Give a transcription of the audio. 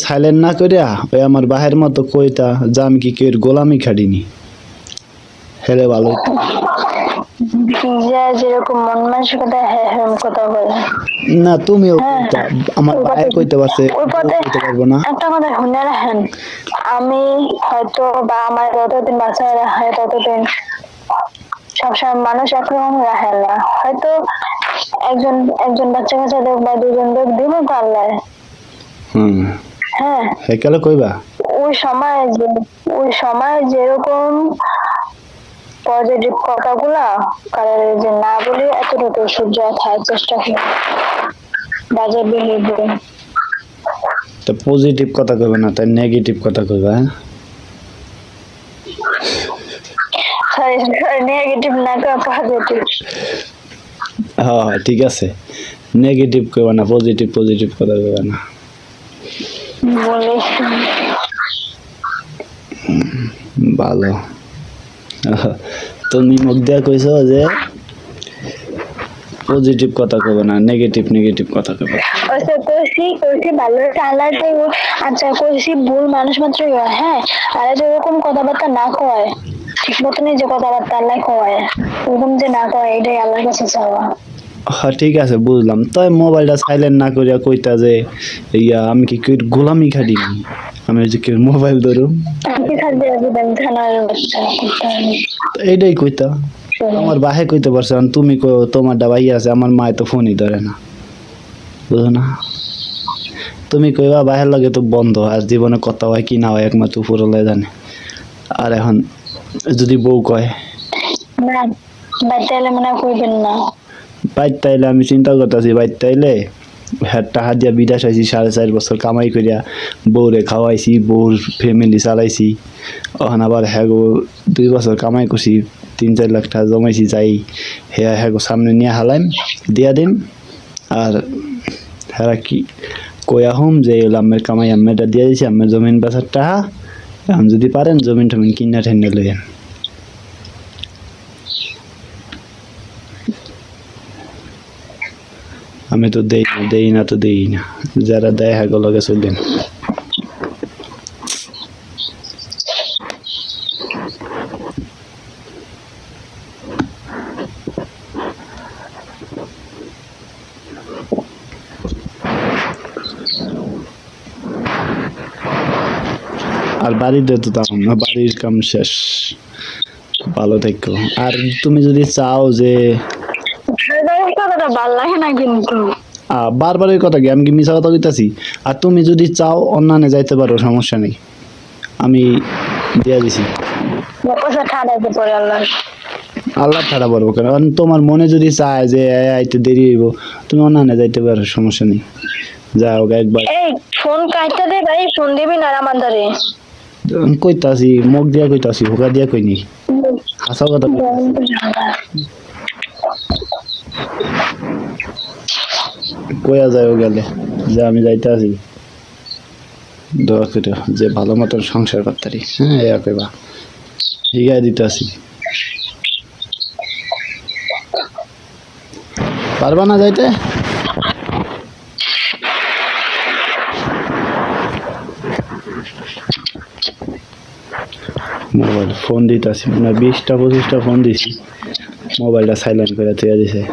Silent না করিয়া ওই আমার বাহের মতো কইতা যে আমি কি কেউ গোলামি খাটিনি, হেলে ভালো হইতো। যেরকম মন মানসিকতা হ্যাঁ কথা বলে না তুমিও কইতা, আমার বাহে কইতে পারছে, ওই পথে কইতে পারবো না। একটা কথা শুনে রাখেন, আমি হয়তো বা আমার যতদিন বাচ্চা হয় ততদিন সবসময় মানুষ একরকম রাখে না, হয়তো একজন একজন বাচ্চা কাছে লোক বা দুজন লোক দিব তো আল্লাহ। হ্যাঁ হেকালে কইবা ওই সময় যেরকম পজিটিভ কথাগুলা কারণ যে না বলে এতটুকু সহ্য থাকার চেষ্টা করি, বাজে বিহেভিয়ার। তো পজিটিভ কথা কইবা না, তাই নেগেটিভ কথা কইবা। সরি নেগেটিভ না পজিটিভ। হ্যাঁ ঠিক আছে, নেগেটিভ কইবা না, পজিটিভ পজিটিভ কথা কইবা না। ভালো। তুমি মুখ দিয়া কইছো যে পজিটিভ কথা কইবা না, নেগেটিভ নেগেটিভ কথা কইবা। কইছি ভালো আল্লাহ তো আচ্ছা কইছি ভুল মানুষ মাত্র হ্যাঁ, আর যেরকম কথাবার্তা না কয় ঠিক মতনই যে কথাবার্তা আল্লাহ কয় ওরকম যে না কয় এটাই আল্লাহর কাছে চাওয়া। হ্যাঁ ঠিক আছে বুঝলাম, তাই মোবাইলটা সাইলেন্ট না করিয়া কইতা যে ইয়া আমি কি কেউ গোলামি খাটিনি, আমি যে কেউ মোবাইল ধরুম এইটাই কইতা। আমার বাহে কইতে পারছে, তুমি তোমার ডাবাই আছে, আমার মায় তো ফোনই ধরে না, বুঝো না? তুমি কইবা বাহের লাগে তো বন্ধ, আর জীবনে কথা হয় কি না হয় একমাত্র উপরওয়ালাই জানে। আর এখন যদি বউ কয় না বাইতাইলে মনে কইবেন না, বাইতাইলে আমি চিন্তা করতেছি, বাইতাইলে হ্যাঁ টাকা দিয়া বিদেশ আইছি 4.5 বছর কামাই করিয়া বউরে খাওয়াইছি, বউর ফ্যামিলি চালাইছি, এখন আবার হ্যাঁ 2 বছর কামাই করছি 3-4 লাখ টাকা জমাইছি, যাই হ্যাঁ হ্যাঁ সামনে নিয়ে হালাইম দিয়া দিন, আর হ্যাঁ কি কয়া হুম যে আমের কামাই আমেটা দিয়ে দিছি, আমের জমিন বেচার টাকা, এখন যদি পারেন জমিন টমিন কিনা ঠেনে লইয়েন। আমি তো দেই না তো দেই না, যারা দেয় হ্যাঁ লগে চললেন। আর বাড়িতে তো তেমন না, বাড়ির কাম শেষ, ভালো থেকো। আর তুমি যদি চাও যে ভাল লাগে না কিন্তু বারবারের কথা কি আমি কি মিছা কথা কইতাছি, আর তুমি যদি চাও অন্যান্য যাইতে পারো, সমস্যা নেই, আমি দিয়া দিছি। আল্লাহ ছাড়া পারবো কেন, কারণ তোমার মনে যদি চায় যে আইতে দেরি হইব, তুমি অন্যান্য যাইতে পারো, সমস্যা নেই, যাও একবার। এই ফোন কাটতে দে ভাই, ফোন দিবি না আমার ধরে কইতাছি, মুখ দিয়া কইতাছি, হোকা দিয়া কইনি, হাসা কথা কইয়া যায় গেলে যে আমি যাইতে আছি, দোয়া করে যে ভালো মতন সংসার করতারি, হ্যাঁ এয়া কইবা, হিগাই দিতে আসি। পারবা না যাইতে? মোবাইল ফোন দিতে আসি, মানে 20টা 25টা ফোন দিছি, মোবাইলটা সাইলেন্ট করে থুয়া দিছে।